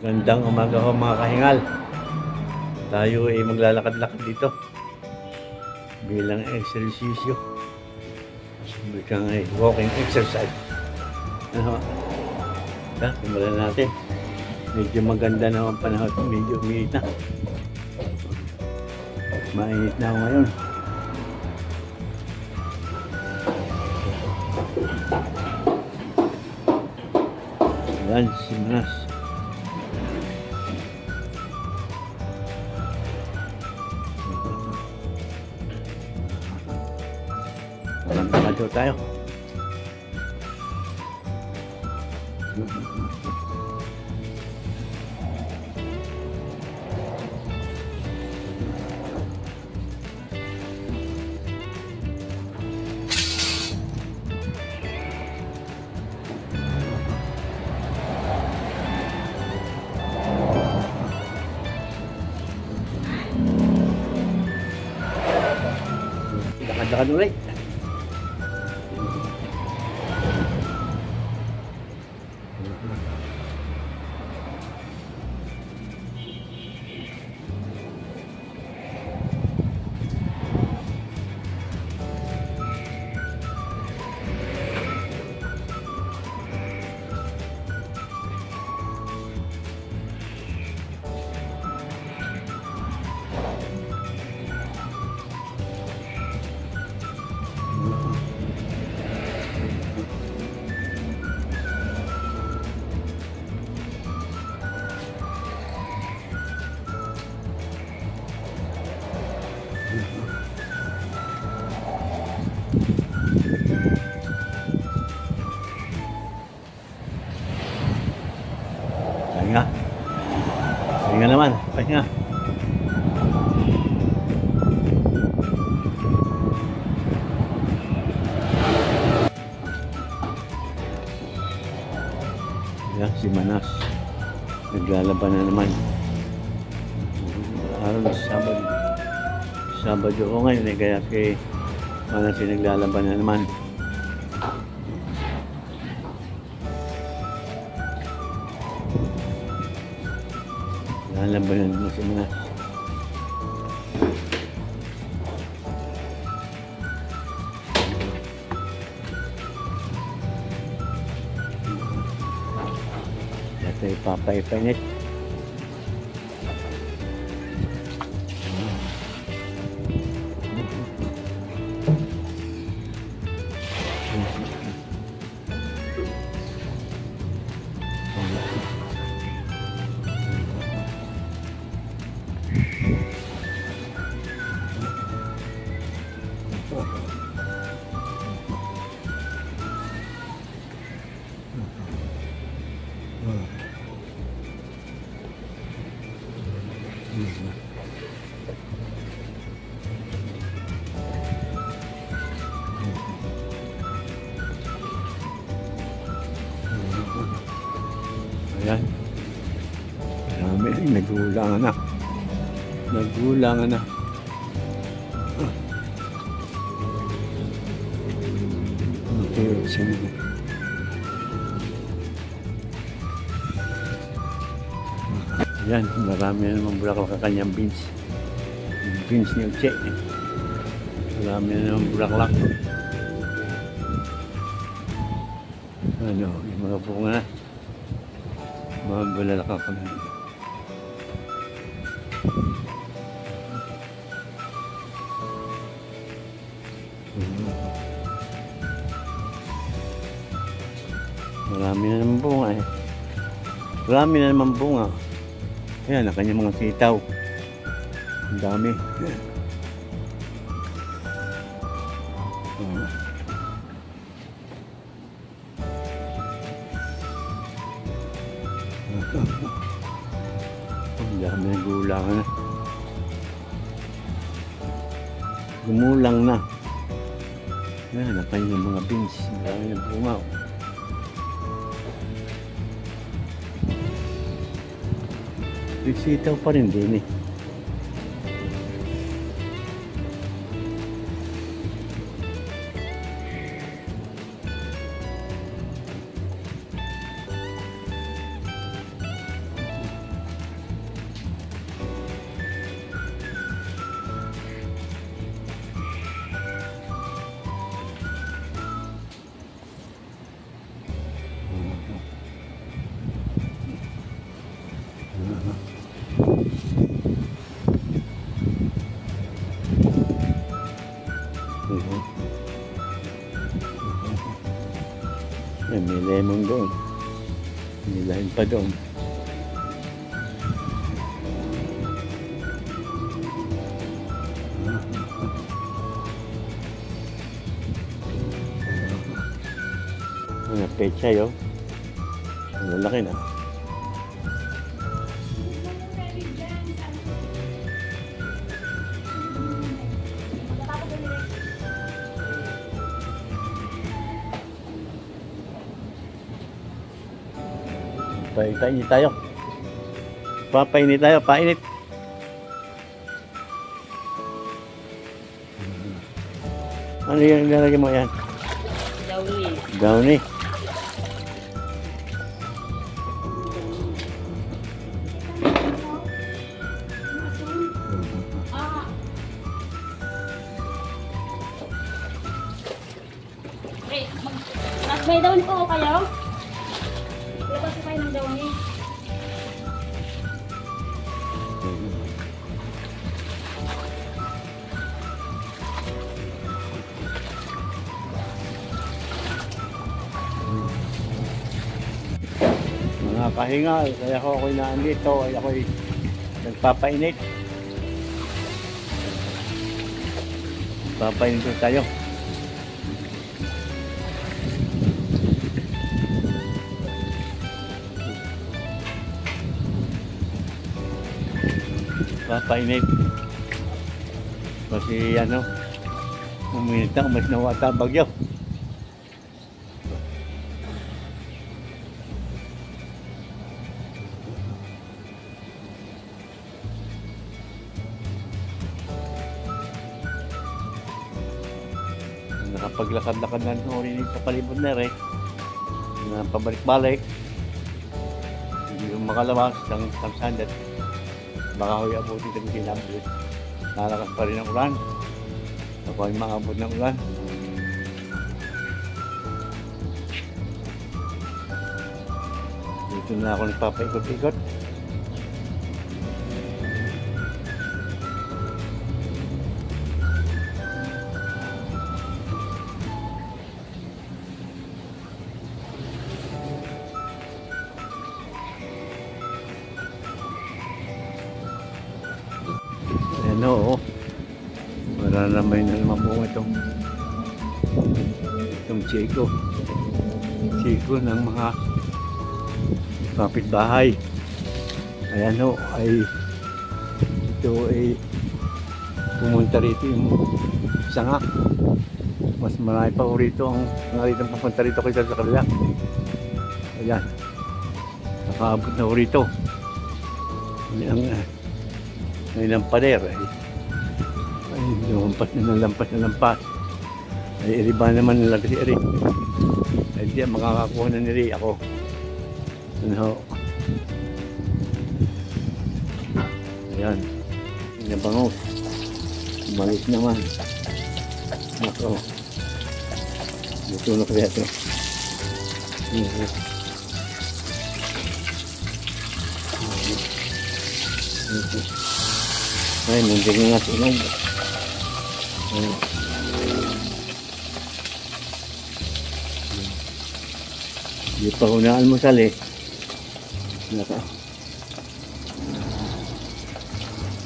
Gandang umaga ho mga kahingal. Tayo ay maglalakad-lakad dito bilang eksersisyo. Biglang ay walking exercise. Ano? Simulan natin. Medyo maganda na ang panahon. Medyo umiinit na. Mainit na ako ngayon. Yan, simulas. Lakad tayo. Lakad-lakad ulit. Pahinga. Pahinga naman. Pahinga. Yan, si Manas. Naglalaban na naman. Araw na Sabado. Sabado o ngayon eh. Kaya si Manas naglalaban na naman. Lalabanan mo si Manas. Ito ay papay-painit. Ayan. Marami rin. Nagulangan na. Nagulangan na. Okay, sige na. Ayan, marami na naman bulaklak ang kanyang beans. Yung beans ni Uche. Marami na naman bulaklak. Ano, yung mga bunga na. Mga bulalaka kami. Marami na naman bunga eh. Marami na naman bunga. Ayan, ang kanyang mga sitaw. Ang dami. Ang dami na gulangan na. Gumulang na. Ayan, ang kanyang mga beans. Marami na bunga. Sitaw pa rin din eh. lemon doon. Nilahin pa doon. Pechay, oh. Ang laki na. Painit tayo. Papainit tayo, painit. Ano yung nilalagay mo yan? Downy. Downy. May downy po kayo? Labas kayo ng downy. Mga kahingal, kaya ako'y naandito, ay ako'y nagpapainit. Papainit tayo. Papainit. Kasi ano, uminit na, mas nawata bagyo. Nakapaglakad-lakad na rin sa palibot na rin. Pabalik-balik. Hindi yung makalabas ng sandat. Baka huy abuti ng kinabot. Nalakas pa rin ang ulan. Ako ay maabot ng ulan. Dito na ako nagpapaikot-ikot. Ano, oh. Wala naman na naman po itong chiko ng mga kapitbahay. Ayan, oh, ay ito ay pumunta rito yung sanga. Mas marami pa rito ang narito pupunta rito kaysa sa kanila. Ayan, nakaabot na rito ang pader ay lumampas na lampas ay iriba naman nila si Eri ay di makakakuha na nila ako ano. Ayan, nabango malis naman ako luto na kaya ito. Ay, muntik na nga sunog. Hindi pa ko na-almusal eh.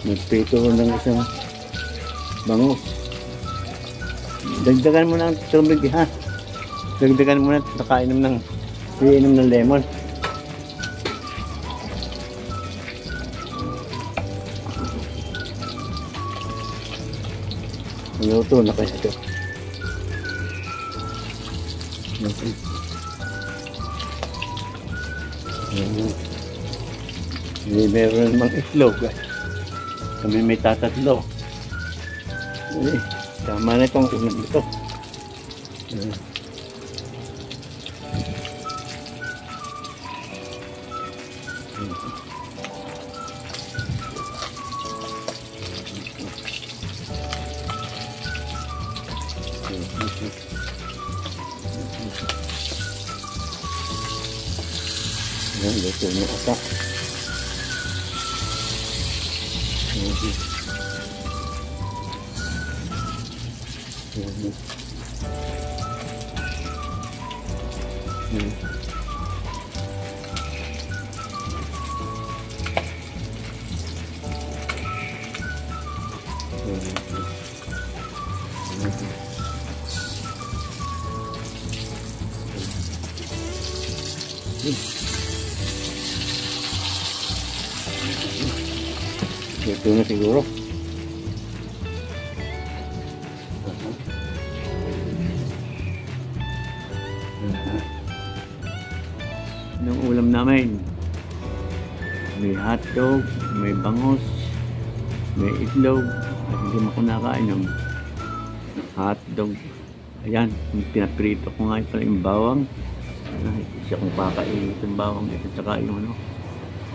Nagpito ko ng isang bango. Dagdagan mo ng tubig ha. Dagdagan mo na nakainom ng lemon. Luto na kaya ito. Meron namang itlog. Kami may tatatlo. Tama na itong unang ito. Yan, luto na ata. Ito na siguro. Anong ulam namin? May hotdog, may bangus, may itlog. At hindi mo ko nakain ng hotdog. Ayan, pinaprito ko nga pala yung bawang. Ay, siya kung kakain itong bawang ito. Tsaka yung ano,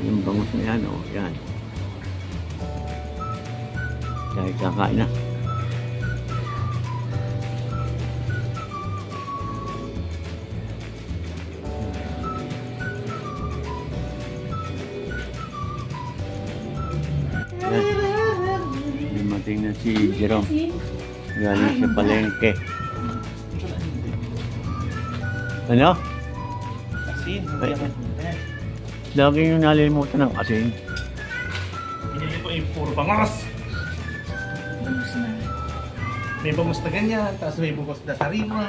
yung bangus na yan. O, yan. Dahil kakain na. Dumating na si Jerome. Galing sa palengke. Ano? Asin. Ay. Lagi yung nalimutan ng asin. Pinili ko yung puro bangus. Bangus na. May bangus na ganyan, tapos may bangus na sariwa,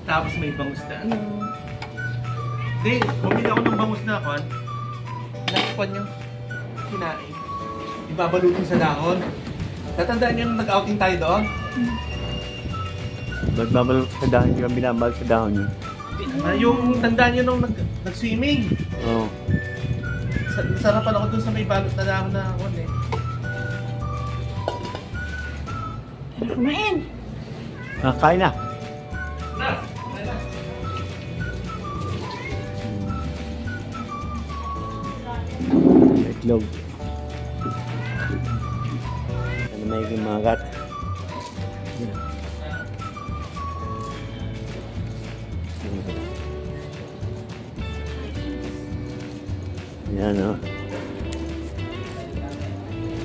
tapos may bangus na ano. Hindi, bumili ako ng bangus na kwan. Nakikwan yung kinain. Ibabalutin sa dahon. Natandaan yung nag-outing tayo doon? Ba't babalot sa dahon? Hindi ka binabalot sa dahon yun. Yung tandaan nyo nung nag-swimming. Oo. Sarapan ako dun sa may balot na dahon na kwan eh. Tara, kumain. Kain na. Na! Itlog. Ano may gumagat? Yan o.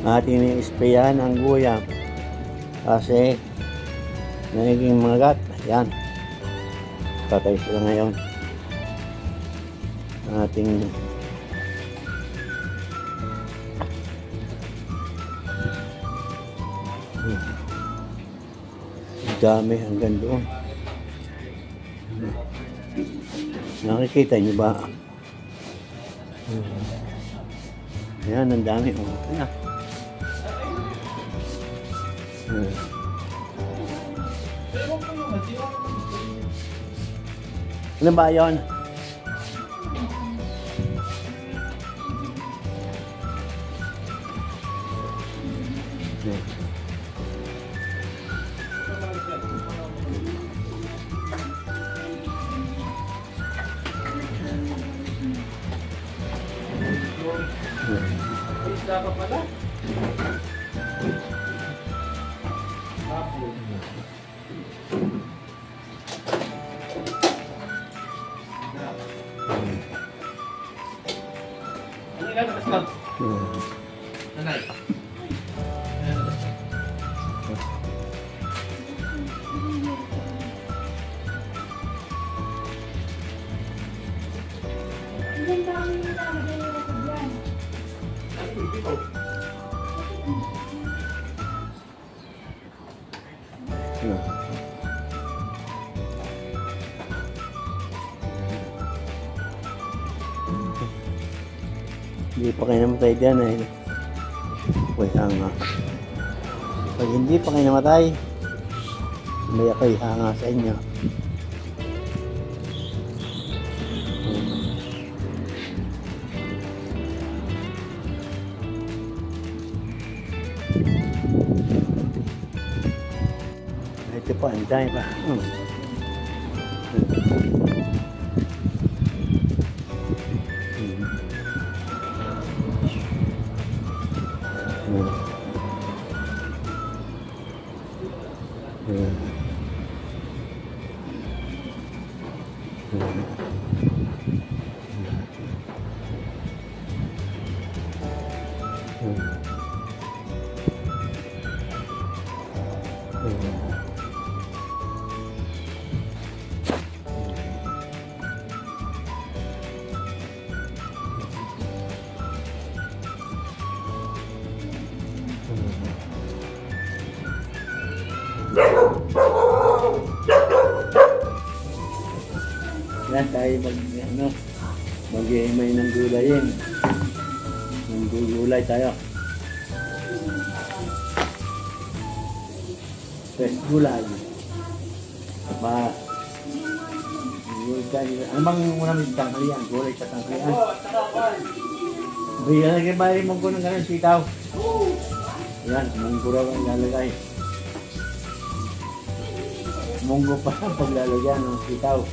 Ating i-sprayan ang guyam kasi nagiging magat. Yan. Patay sila ngayon. Ating dami hanggang doon. Nakikita niyo ba? Ayan, ang dami. Ayan. Ano ba yun? Isda pa pala? Ano yan? Nakaslag? Nanay? Ilan ba ang nilagay nila sa dyan? Hindi pa kayo namatay dyan eh. Pwede hanga. Pag hindi pa kayo namatay, may ako'y hanga sa inyo. Ito pa, ang dami pa. Yan tayo mag-iimay ng gulayin. Ng gulay tayo. Fresh gulay. Ma, ano bang muna may tanghalian? Gulay sa tanghalian. Bigyan lagi ba yung munggo ng ganun sitaw? Yan, munggo raw ang lalagay. Munggo pa ang paglalagyan ng sitaw.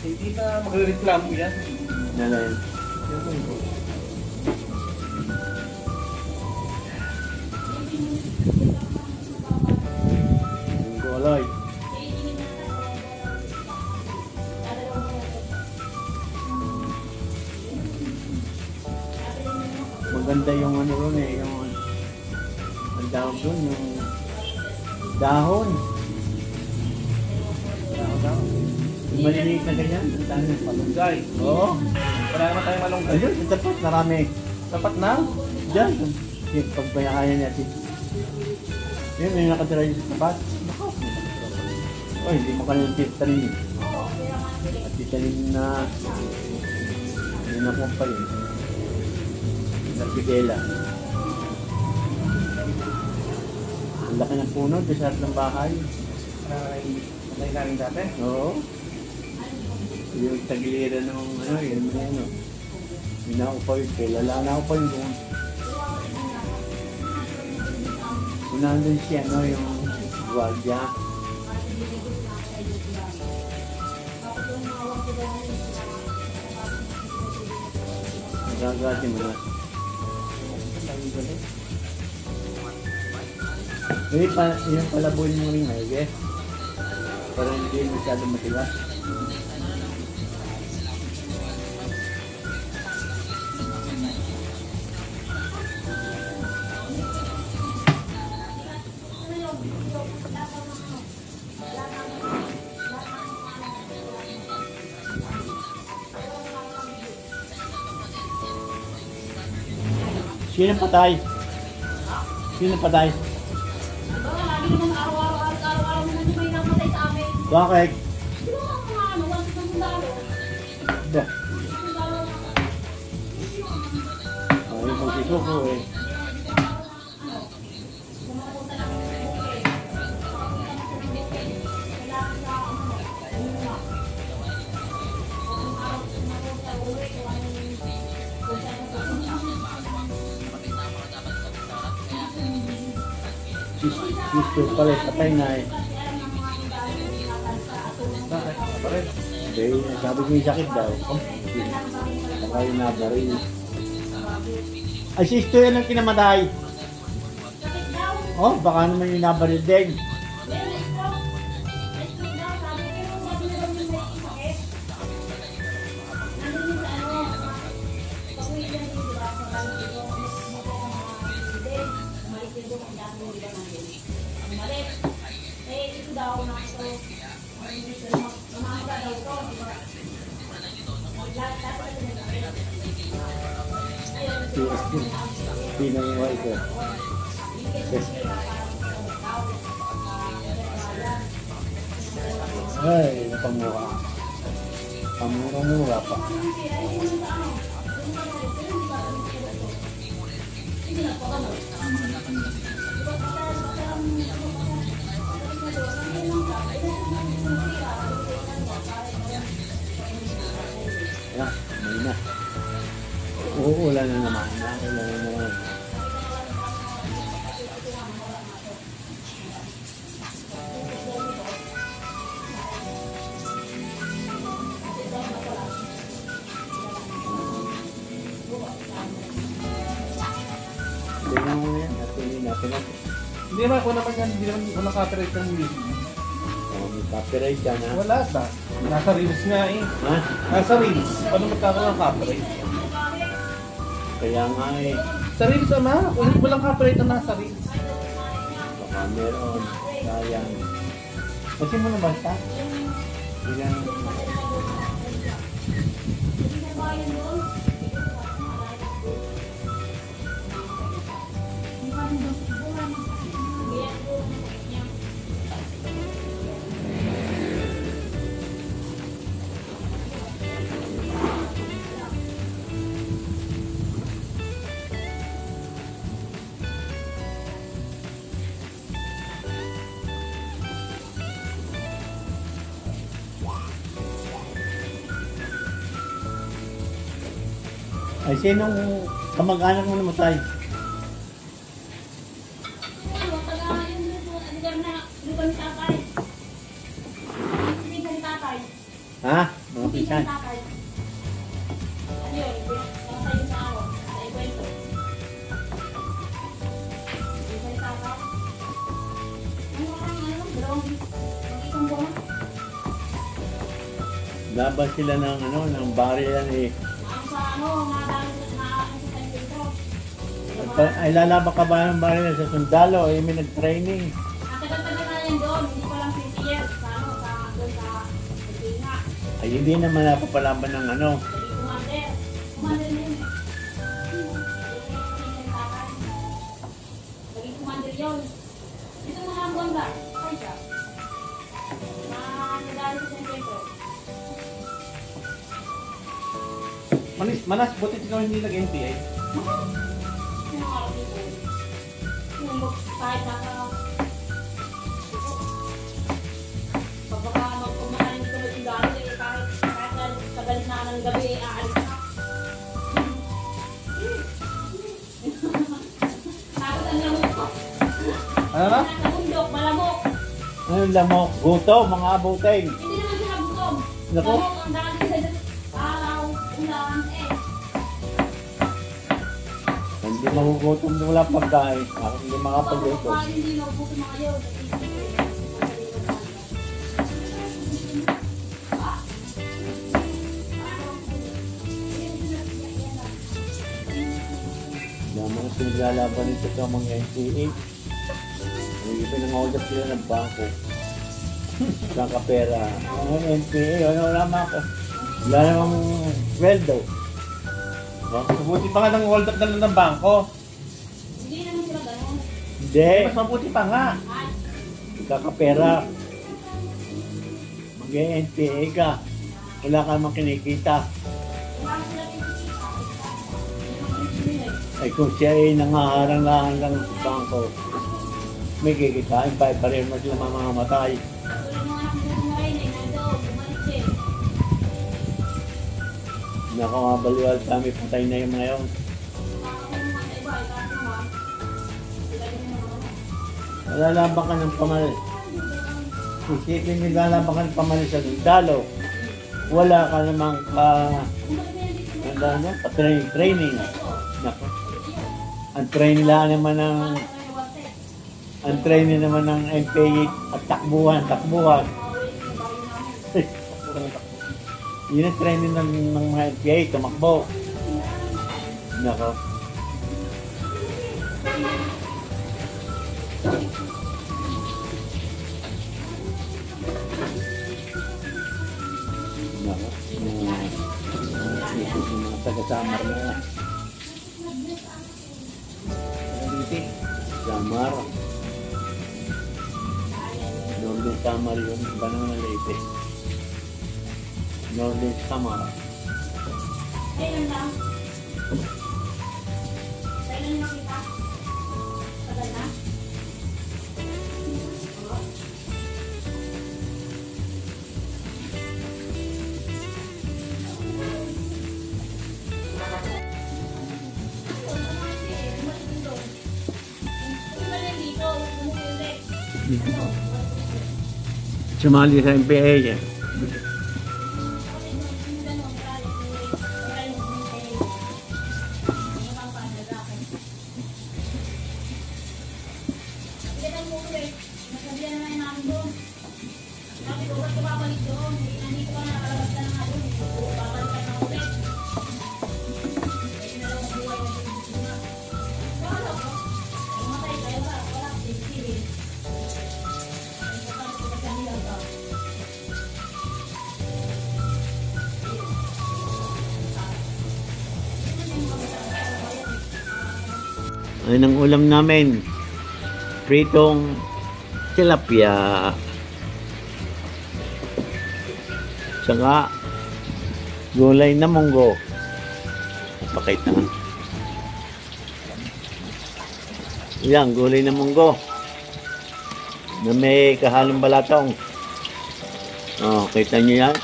Hindi na magre-reklamo yan. Nalayan. Yung munggo. Munggo aloy. Maganda yung ano ron eh, yung ang tawag doon, yung dahon. Yung maliliit na ganyan, ang dahon ng Malunggay. Oo. Wala naman tayong malunggay. Ayun, yung tapat, marami. Dapat na. Diyan, yung pagbayakayan natin. Yun, may nakatira yung sa tapat. Oy, hindi mo kanyang titanin. At titanin na hindi na kung pa yun. Nagpigela. Ang laki ng puno, desert ng bahay. May galing dati. Oo. Yung tagiliran ng ano, yun na ano. Inaupaw yun, kilala na ako yun doon. Nandun siya, no, yung gwardiya. Gagati mo na. Yung palabuin mo rin, okay? Para hindi masyado matigas. Sino patay? Sino patay? Lagi naman araw-araw naman may namatay sa amin. Bakit? Di ba mga ano, wanted ng sundalo? Ba? Sundalo na Yung pagkisuko eh. Sister pala, patay na eh. Bakit? Bakit? Okay, sabi ko yung sakit daw. Baka yung nabaril. Ay, sister yan ang kinamatay. Oh, baka naman yung nabaril din. Pinang ito. Ay, napamura. Pamura-mura pa. Ayan, may na. Uulan na naman. Uulan na naman. Tingnan mo na yan. Natin natin. Hindi naman ako naman yan. Hindi naman ako naka-operate ng music. May copyright yan ha. Wala ba? Nasa reels nga eh. Ha? Nasa reels. Paano magkakaroon ng copyright? Kaya nga eh. Sa reels ama. Walang copyright na nasa reels. Baka meron. Sayang. Kasi mo na basta? Yan. Ay, sinong kamag-anak mo namatay? Ano, taga yung lugar na lugar ni tatay. Pinsan ni tatay. Ha? Mga Pinsan pinsan. ni tatay. Ano yun? Nasa yun sa ako. Sa ikwento. Pinsan ni tatay. Ano ka lang, dalawang mag-itong buwan. Laban sila ng ano, ng barilan eh. Ang sa ano, nadalo na ano sa dito. Ay, lalaban ka ba ng barilan sa sundalo? Eh, may nag-training. Ang tagal-tagal na yan doon, hindi pa lang 20 years. Sa ano, sa doon sa Pilipinas. Ay, hindi naman napapalaban ng ano. Naging commander. Commander na yun. Naging commander yun. Ito mga buwan ba? Ay siya. Nadalo sa sentro. Manas, buti ikaw hindi nag-NPA. Yung mga dito. Yung kahit naka... Pagka magpumahalin dito ng igalo, eh, kahit na tagal na ng gabi, eh, aalis na. Tapos ang lamok ko. Ano na? Nasa bundok, malamok. Ano lamok? Guto, mga abuteng. Hindi naman sila gutom. Naku. Lamok ang dami sa araw, ulan, eh. Hindi magugutom na wala pagkain. Ako hindi makapagluto. Pag hindi magutom mga yun. Naman kasi naglalaban nito sa mga NPA. May iba nang-hold up sila ng bangko. Nakapera. Ang NPA, ano naman ako. Wala namang sweldo. Mabuti pa nga ng hold up na lang ng bangko. Hindi naman sila ganun. Hindi. Mas mabuti pa nga. Ay, Kakapera. Mag-NPA ka. Wala ka namang kinikita. wala sila kinikita. Hindi naman sila. Ay kung siya ay nangaharang-harang lang sa bangko, may kikitain pa, pareho na sila mamamatay. Tulad mga anak mo ngayon, eh, nandoon, bumalik din. Nako nga baliwal kami, patay na yung mga yun. Nakakaroon naman sa iba, eh, kahit naman, sila din yung mga ano. Lalaban ka ng pamal. Isipin mo lalaban ka ng pamal sa sundalo. Wala ka namang training. Nako. Ang training lang naman ng NPA at takbuhan. Yun ang training ng mga NPA, tumakbo. Nako. Nako. Mga taga-samar na. Samar. Northern Samar yun. Banang Leyte. Northern Samar. Kailan lang? Kailan nakita? Tagal na? Sumali sa NPA yan. Ayun ang ulam namin. Pritong tilapia. Saka gulay na munggo. Pakita nga. Yan, gulay na munggo. Na may kahalong balatong. Oh, kita nyo yan.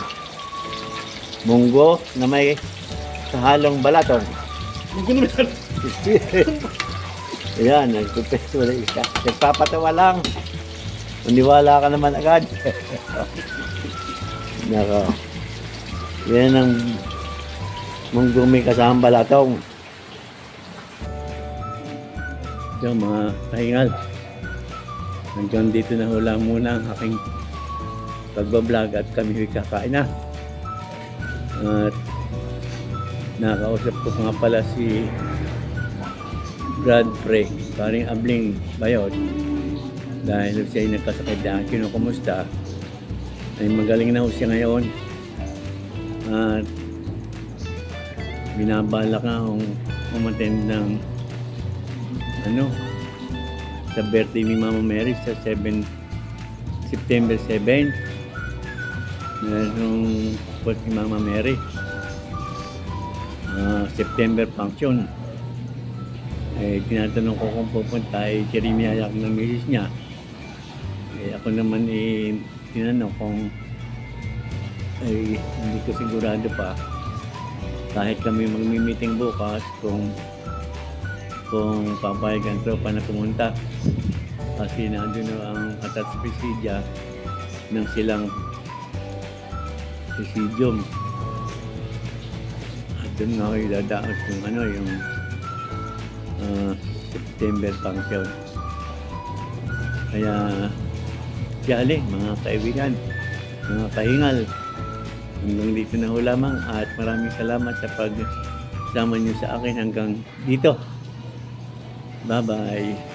Munggo na may kahalong balatong. Magkuno na. Ayan, nagpupwesto na isa. Nagpapatawa lang. Maniwala ka naman agad. Nako. Yan ang munggong may kasamang balatong. So mga kahingal, hanggang dito na hula muna ang aking pagbablog at kami kakain na. At nakausap ko nga pala si Brad Pre, paring Abling Bayot, dahil siya ay nagkasakit na kinukumusta ay magaling na ho siya ngayon at binabalak na akong umattend ng sa birthday ni Mama Mary sa September 7. Merong po si Mama Mary September function. Tinatanong ko kung pupunta ay sinimiyayak ng misis niya. Ako naman tinanong kung hindi ko sigurado pa kahit kami magmi-meeting bukas kung papayag ang tropa na pumunta kasi nandun ang atats presidia ng silang presidium at doon nga ako idadaos kung yung September function. Kaya jali mga kaibigan, mga kahingal, hanggang dito na ho lamang at maraming salamat sa pagsama nyo sa akin hanggang dito. Bye bye.